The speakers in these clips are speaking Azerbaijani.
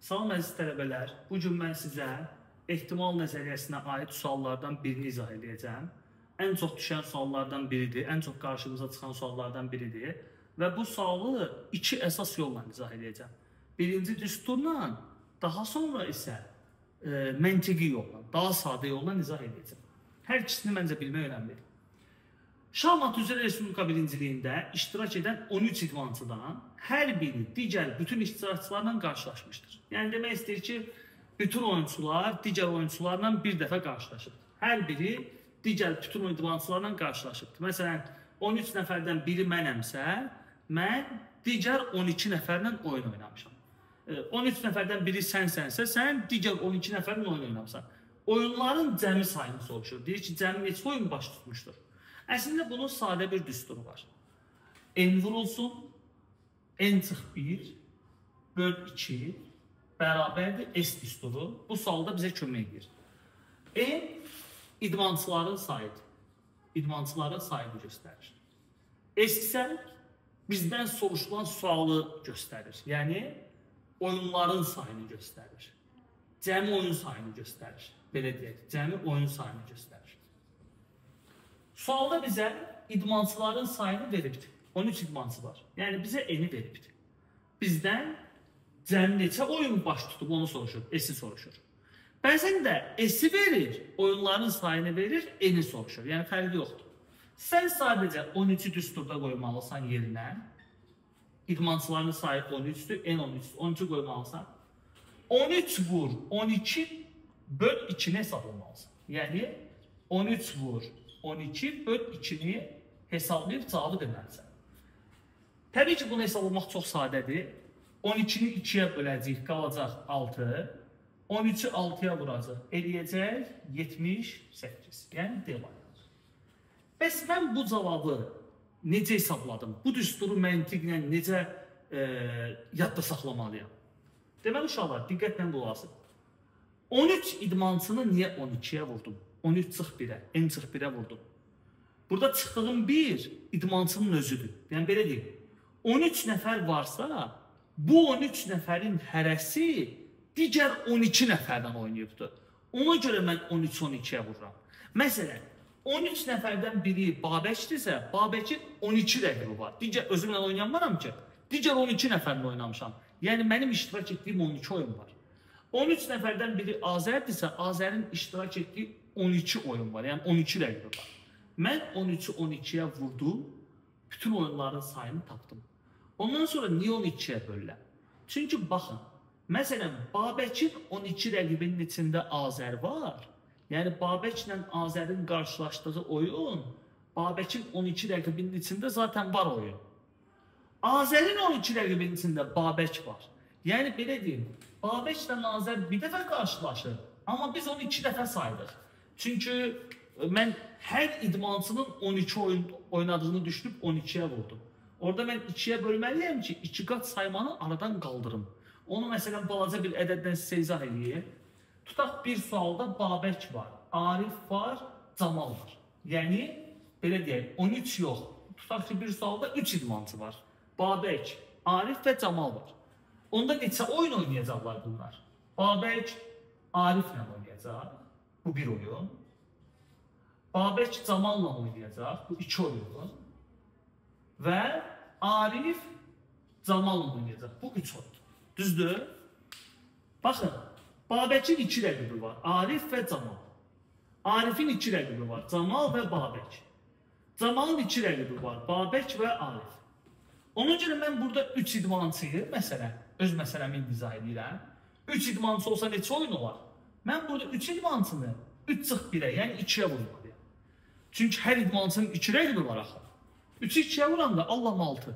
Salam əziz tələbələr, bugün mən sizə ehtimal nəzəriyyəsinə aid suallardan birini izah edəcəm. Ən çox düşən suallardan biridir, ən çox qarşımıza çıxan suallardan biridir və bu sualı iki əsas yolla izah edəcəm. Birinci düsturla, daha sonra isə məntiqi yolla, daha sadə yolla izah edəcəm. Hər ikisini məncə bilmək önəmlidir. Şahmat üzrə Respublika birinciliyində iştirak edən 13 idmançıdan hər biri digər bütün iştirakçılarla qarşılaşmışdır. Yəni demək istəyir ki, bütün oyunçular digər oyunçularla bir dəfə qarşılaşıbdır. Hər biri digər bütün idmançılarla qarşılaşıbdır. Məsələn, 13 nəfərdən biri mənəmsə, mən digər 12 nəfərlə oyun oynamışam. 13 nəfərdən biri sənsənsə, sən digər 12 nəfərlə oyun oynamısan. Oyunların cəmi sayını soruşur. Deyir ki, cəmi neçə oyun baş tutmuşdur? Əslində bunun sadə bir düsturu var. N vurulsun, N çıx 1, böl 2, bərabərdir S düsturu. Bu sualda bizə kömək edir. N idmançıların sayıdır. İdmançıların sayını göstərir. S isə bizdən soruşulan sualı göstərir. Yəni, oyunların sayını göstərir. Cəmi oyun sayını göstərir. Belə deyək, cəmi oyun sayını göstərir. Sualda bizə idmançıların sayını veribdir. 13 idmançı var. Yəni bizə N-i veribdir. Bizdən cəmi neçə oyun baş tutub onu soruşur, S-i soruşur. Bəzən də S-i verir, oyunların sayını verir, N-i soruşur. Yəni fərqi yoxdur. Sən sadəcə 13-ü düsturda qoymalısan yerinə. İdmançıların sayı 13-dür, N 13-dür. 12 qoymalısan. 13 vur, 12 böl 2-ni hesablamalısan. Yəni 13 vur, 12 böl 2-ni hesablayıb cavabı deməlisən. Təbii ki, bunu hesablamaq çox sadədir. 12-ni 2-yə böləcəyik, qalacaq 6. 13-ü 6-ya vuracaq, eləyəcək 78. Yəni D variantı. Bəs mən bu cavabı necə hesabladım? Bu düsturu məntiqlə necə yadda saxlamalıyam? Deməli, uşaqlar, diqqətlə qulaq asın. 13 idmançını niyə 12-yə vurdum? 13 çıx 1-ə, N çıx 1-ə vurdum. Burada çıxdığım 1 idmançının özüdür. Yəni, belə deyim, 13 nəfər varsa, bu 13 nəfərin hərəsi digər 12 nəfərdən oynayıbdır. Ona görə mən 13-12-yə vururam. Məsələn, 13 nəfərdən biri Babəkdirsə, Babəkin 12 rəqibi var. Digər özümlə oynanmaram ki, digər 12 nəfərlə oynamışam. Yəni, mənim iştirak etdiyim 12 oyun var. 13 nəfərdən biri Azərdirsə, Azərin iştirak etdiyi 12 oyun var. Yəni, 12 rəqibi var. Mən 13-ü 12-yə vurdum, bütün oyunların sayını tapdım. Ondan sonra niyə 12-yə bölürəm? Çünki baxın, məsələn, Babəkin 12 rəqibinin içində Azər var. Yəni, Babəklə Azərin qarşılaşdığı oyun, Babəkin 12 rəqibinin içində zaten var oyun. Azərin 12 rəqibinin içində Babək var. Yəni, belə deyim, Babəklə Azər bir dəfə qarşılaşır, amma biz onu 2 dəfə saydıq. Çünki mən hər idmançının 12 oyun oynadığını düşünüb 12-yə vurdum. Orada mən 2-yə bölməliyəm ki, 2 qat saymanı aradan qaldırım. Onu məsələn balaca bir ədəddən sizə izah edeyim. Tutaq bir sualda Babək var, Arif var, Camal var. Yəni, belə deyək, 13 yox. Tutaq ki, bir sualda 3 idmançı var. Babək, Arif və Camal var. Onda neçə oyun oynayacaqlar bunlar? Babək, Ariflə oynayacaq. Bu bir oyun. Babək, Camalla oynayacaq. Bu 2 oyun. Və Arif, Camalla oynayacaq. Bu 3 oyun. Düzdür? Baxın, Babəkin 2 rəqibi var. Arif və Camal. Arifin 2 rəqibi var. Camal və Babək. Camalın 2 rəqibi var. Babək və Arif. Ona görə mən burada 3 idmançıyı, məsələn, öz məsələmi izah edirəm. 3 idmançı olsa neçə oyun olar? Mən burada 3 idmançını 3 çıx 1-ə, yəni 2-yə vurmalıyım. Çünki hər idmançının 2 rəqibi var axı. 3-ü 2-yə vuranda Allah'ım 6.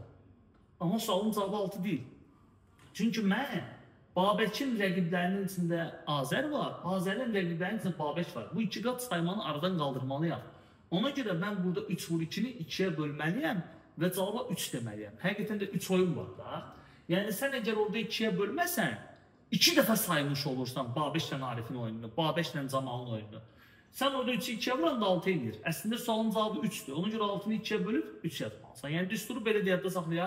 Amma sualın cavabı 6 deyil. Çünki mən Babəkin rəqiblərinin içində Azər var, Azərin rəqiblərinin içində Babək var. Bu 2 qat saymanı aradan qaldırmalıyam. Ona görə mən burada 3 vur 2-ni 2-yə bölməliyəm və cavaba 3 deməliyəm. Həqiqətən də 3 oyun var da. Yəni sən əgər orada 2-yə bölməsən, 2 dəfə saymış olursan Babəklə Arifin oyununu, Babəklə Camalın oyununu. Sən orada 3-ü 2-yə vuranda 6 edir. Əslində sualın cavabı 3-dür. Ona görə 6-nı 2-yə bölüb 3 yazmalısan. Yəni düsturu belə deyədə saxlaya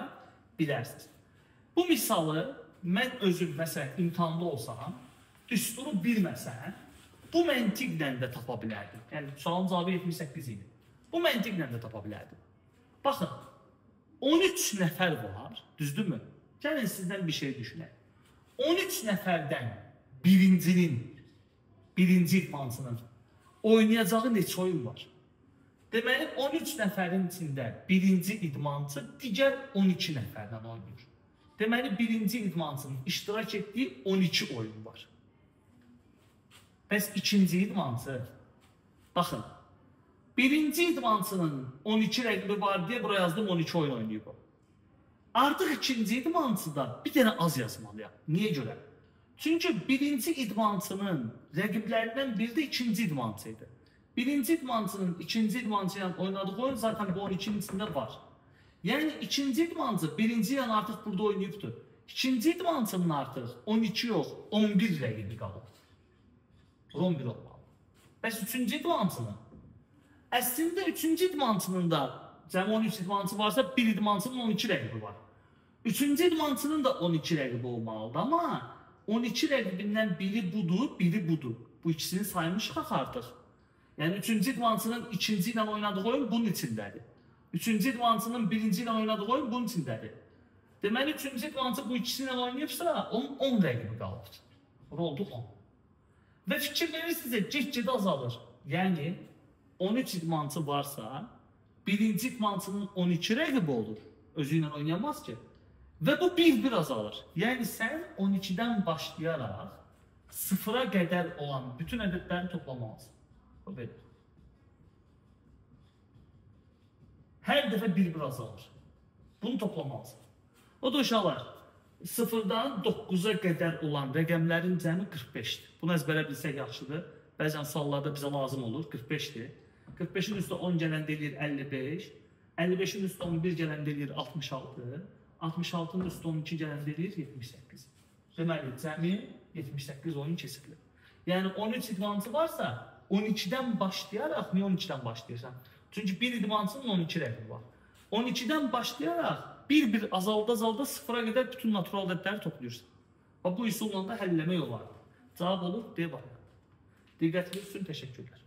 bilərsiniz. Bu misalı mən özüm məsələn imtahanda olsam, düsturu bilməsəm, bu məntiqlə də tapa bilərdim. Yəni sualın cavabı 78 idi. Bu məntiqlə də tapa bilərdim. Baxın, 13 nəfər var, düzdürmü? Gəlin sizdən bir şey düşünək. 13 nəfərdən birinci idmançının oynayacağı neçə oyun var? Deməli, 13 nəfərin içində birinci idmançı digər 12 nəfərdən oynayır. Deməli, birinci idmançının iştirak etdiyi 12 oyun var. Bəs ikinci idmançı, baxın, birinci idmançının 12 rəqibi var deyə buraya yazdım 12 oyun oynayıb o. Artıq ikinci idmançıda bir dənə az yazmalıyam. Niyə görə? Çünki birinci idmançının rəqiblərindən biri də ikinci idmançı idi. Birinci idmançının ikinci idmançı ilə oynadığı oyun zaten bu 12'nin içində var. Yəni ikinci idmançı birinci ilə artıq burada oynayıbdır. İkinci idmançının artıq 12 yox, 11 rəqibi qalıb. 11 olmalı. Bəs üçüncü idmançının? Əslində üçüncü idmançının da cəmi 13 idmançı varsa bir idmançının 12 rəqibi var. Üçüncü idmançının da 12 rəqibi olmalıdır, amma 12 rəqibindən biri budur, biri budur. Bu ikisini saymışıq artıq. Yəni üçüncü idmançının ikinci ilə oynadığı oyun bunun içindədir. Üçüncü idmançının birinci ilə oynadığı oyun bunun içindədir. Deməli, üçüncü idmançı bu ikisi ilə oynayıbsa, onun 10 rəqibi qalıbdır. Oldu 10. Və fikir verirsinizsə, get-gedə azalır. Yəni, 13 idmançı varsa, birinci idmançının 12 rəqibi olur. Özü ilə oynayamaz ki. Və bu bir azalır. Yəni, sən 12-dən başlayaraq 0-a qədər olan bütün ədədləri toplamalısın. O belə. Hər dəfə bir azalır. Bunu toplamalısın. O da uşaqlar, 0-dan 9-a qədər olan rəqəmlərin cəmi 45-dir. Bunu əzbərə bilsək yaxşıdır. Bəzən suallarda bizə lazım olur, 45-dir. 45-in üstə 10 gələndə eləyir 55. 55-in üstə 11 gələndə eləyir 66. 66-nın üstə 12 gələndə eləyir 78. Deməli, cəmi 78 oyun keçirilir. Yəni 13 idmançı varsa, 12-dən başlayaraq, niyə 12-dən başlayırsan? Çünki bir idmançının 12 rəqibi var. 12-dən başlayaraq bir azalda 0-a qədər bütün natural ədədləri toplayırsan. Bu üsulla da həll eləmək olar. Cavab olur, D variantı. Diqqətiniz üçün təşəkkürlər.